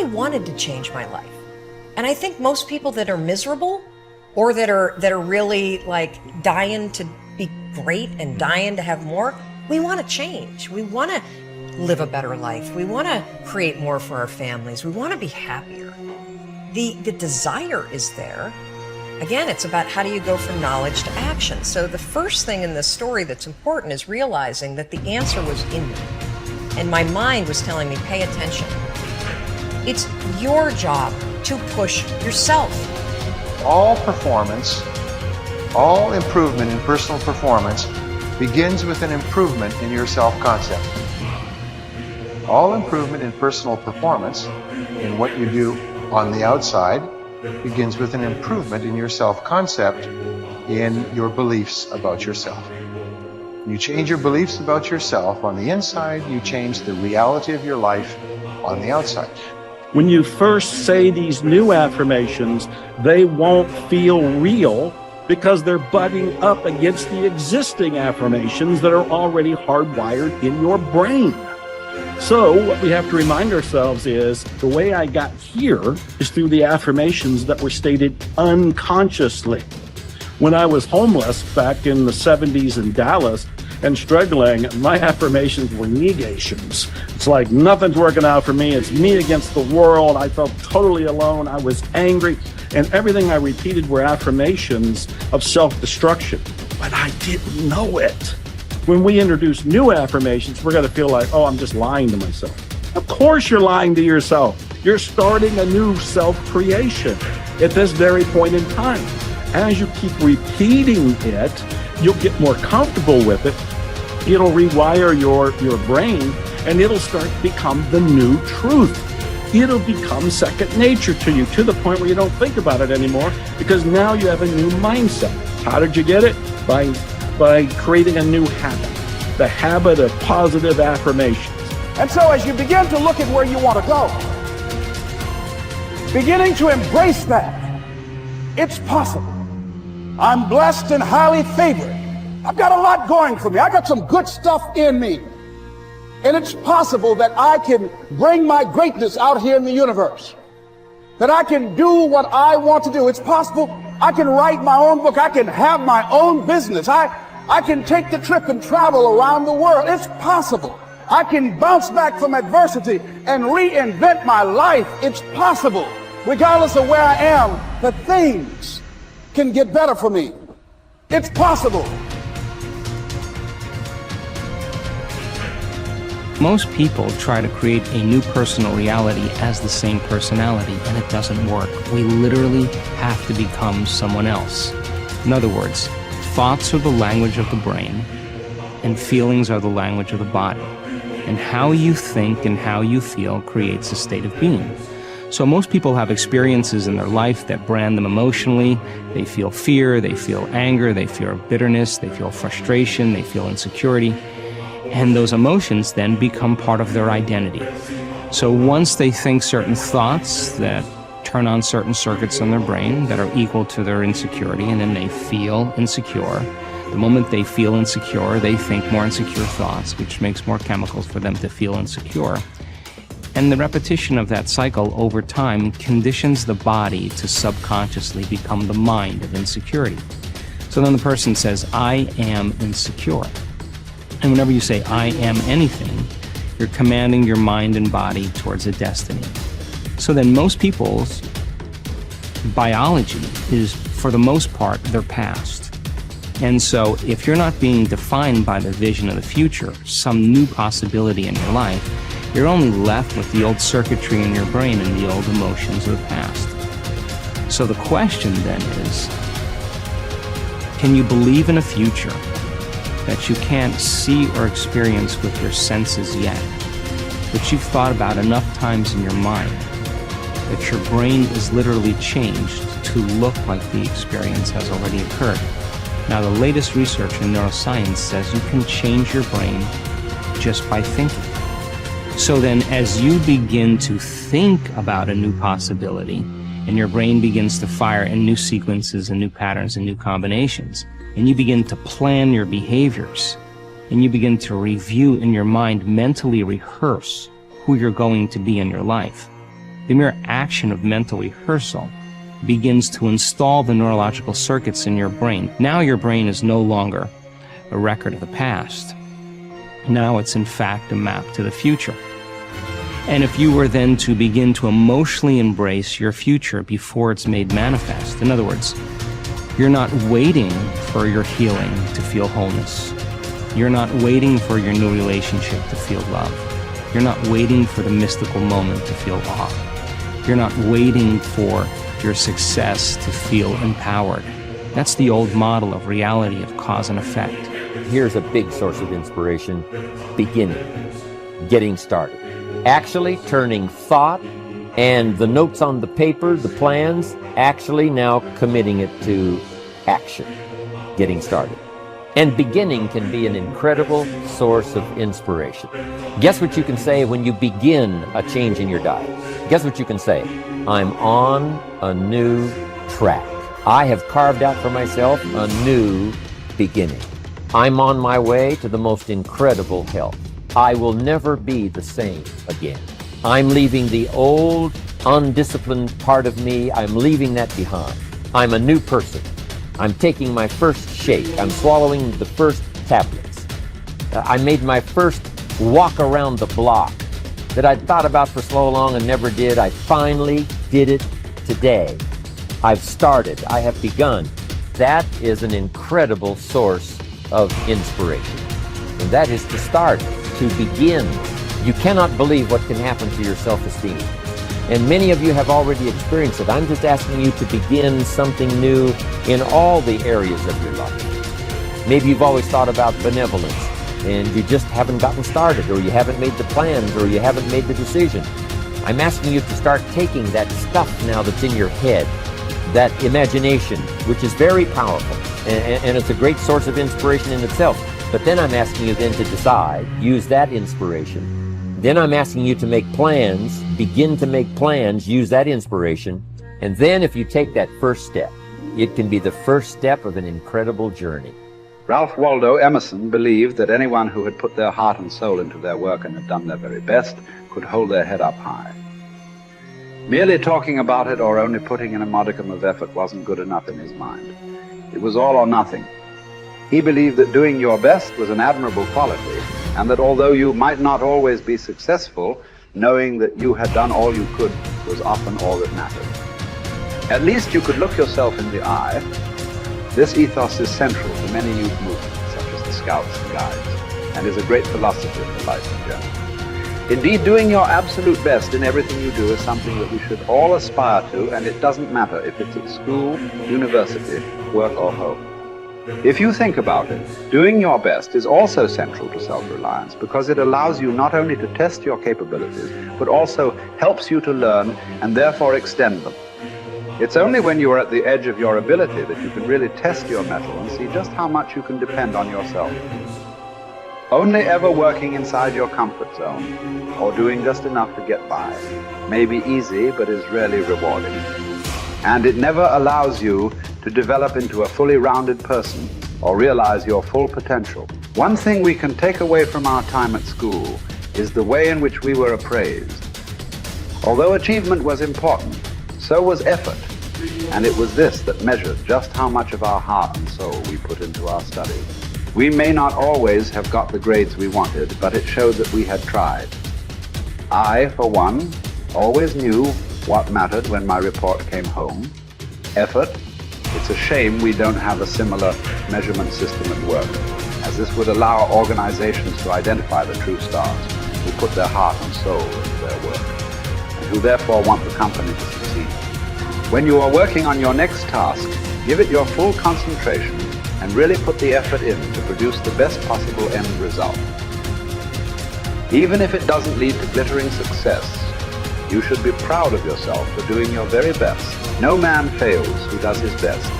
wanted to change my life. And I think most people that are miserable or that are really like dying to be great and dying to have more, we want to change. We want to live a better life. We want to create more for our families. We want to be happier. The desire is there. Again, it's about how do you go from knowledge to action. So the first thing in this story that's important is realizing that the answer was in me. And my mind was telling me, pay attention. It's your job to push yourself. All performance, all improvement in personal performance begins with an improvement in your self-concept. All improvement in personal performance, in what you do on the outside, begins with an improvement in your self-concept, in your beliefs about yourself. You change your beliefs about yourself on the inside, you change the reality of your life on the outside. When you first say these new affirmations, they won't feel real because they're butting up against the existing affirmations that are already hardwired in your brain. So what we have to remind ourselves is the way I got here is through the affirmations that were stated unconsciously. When I was homeless back in the 70s in Dallas and struggling, my affirmations were negations. It's like nothing's working out for me. It's me against the world. I felt totally alone. I was angry. And everything I repeated were affirmations of self-destruction. But I didn't know it. When we introduce new affirmations, we're going to feel like, oh, I'm just lying to myself. Of course you're lying to yourself. You're starting a new self-creation at this very point in time. As you keep repeating it, you'll get more comfortable with it. It'll rewire your brain, and it'll start to become the new truth. It'll become second nature to you, to the point where you don't think about it anymore, because now you have a new mindset. How did you get it? By creating a new habit, the habit of positive affirmations. And so as you begin to look at where you want to go, beginning to embrace that, it's possible. I'm blessed and highly favored. I've got a lot going for me. I got some good stuff in me. And it's possible that I can bring my greatness out here in the universe. That I can do what I want to do. It's possible I can write my own book. I can have my own business. I can take the trip and travel around the world. It's possible. I can bounce back from adversity and reinvent my life. It's possible. Regardless of where I am, the things can get better for me. It's possible. Most people try to create a new personal reality as the same personality, and it doesn't work. We literally have to become someone else. In other words, thoughts are the language of the brain, and feelings are the language of the body. And how you think and how you feel creates a state of being. So most people have experiences in their life that brand them emotionally. They feel fear, they feel anger, they feel bitterness, they feel frustration, they feel insecurity. And those emotions then become part of their identity. So once they think certain thoughts that turn on certain circuits in their brain that are equal to their insecurity, and then they feel insecure. The moment they feel insecure, they think more insecure thoughts, which makes more chemicals for them to feel insecure. And the repetition of that cycle over time conditions the body to subconsciously become the mind of insecurity. So then the person says, I am insecure. And whenever you say, I am anything, you're commanding your mind and body towards a destiny. So then most people's biology is, for the most part, their past. And so if you're not being defined by the vision of the future, some new possibility in your life, you're only left with the old circuitry in your brain and the old emotions of the past. So the question then is, can you believe in a future that you can't see or experience with your senses yet, but you've thought about enough times in your mind that your brain is literally changed to look like the experience has already occurred? Now, the latest research in neuroscience says you can change your brain just by thinking. So then, as you begin to think about a new possibility, and your brain begins to fire in new sequences and new patterns and new combinations, and you begin to plan your behaviors, and you begin to review in your mind, mentally rehearse who you're going to be in your life, The mere action of mental rehearsal begins to install the neurological circuits in your brain. Now your brain is no longer a record of the past. Now it's in fact a map to the future. And if you were then to begin to emotionally embrace your future before it's made manifest, in other words, you're not waiting for your healing to feel wholeness. You're not waiting for your new relationship to feel love. You're not waiting for the mystical moment to feel awe. You're not waiting for your success to feel empowered. That's the old model of reality of cause and effect. Here's a big source of inspiration: beginning, getting started. Actually turning thought and the notes on the paper, the plans, actually now committing it to action, getting started. And beginning can be an incredible source of inspiration. Guess what you can say when you begin a change in your diet? Guess what you can say? I'm on a new track. I have carved out for myself a new beginning. I'm on my way to the most incredible health. I will never be the same again. I'm leaving the old, undisciplined part of me. I'm leaving that behind. I'm a new person. I'm taking my first shake. I'm swallowing the first tablets. I made my first walk around the block that I'd thought about for so long and never did. I finally did it today. I've started. I have begun. That is an incredible source of inspiration. And that is to start, to begin. You cannot believe what can happen to your self-esteem. And many of you have already experienced it. I'm just asking you to begin something new in all the areas of your life. Maybe you've always thought about benevolence and you just haven't gotten started, or you haven't made the plans, or you haven't made the decision. I'm asking you to start taking that stuff now that's in your head, that imagination, which is very powerful, and it's a great source of inspiration in itself. But then I'm asking you then to decide, use that inspiration. Then I'm asking you to make plans, begin to make plans, use that inspiration. And then if you take that first step, it can be the first step of an incredible journey. Ralph Waldo Emerson believed that anyone who had put their heart and soul into their work and had done their very best could hold their head up high. Merely talking about it or only putting in a modicum of effort wasn't good enough in his mind. It was all or nothing. He believed that doing your best was an admirable quality, and that although you might not always be successful, knowing that you had done all you could was often all that mattered. At least you could look yourself in the eye. This ethos is central to many youth movements, such as the Scouts and Guides, and is a great philosophy of life in general. Indeed, doing your absolute best in everything you do is something that we should all aspire to, and it doesn't matter if it's at school, university, work, or home. If you think about it, doing your best is also central to self-reliance, because it allows you not only to test your capabilities, but also helps you to learn and therefore extend them. It's only when you are at the edge of your ability that you can really test your mettle and see just how much you can depend on yourself. Only ever working inside your comfort zone, or doing just enough to get by, may be easy but is rarely rewarding. And it never allows you to develop into a fully rounded person or realize your full potential. One thing we can take away from our time at school is the way in which we were appraised. Although achievement was important, so was effort, and it was this that measured just how much of our heart and soul we put into our studies. We may not always have got the grades we wanted, but it showed that we had tried. I, for one, always knew what mattered when my report came home. Effort. It's a shame we don't have a similar measurement system at work, as this would allow organizations to identify the true stars who put their heart and soul into their work, and who therefore want the company to succeed. When you are working on your next task, give it your full concentration and really put the effort in to produce the best possible end result. Even if it doesn't lead to glittering success, you should be proud of yourself for doing your very best. No man fails who does his best.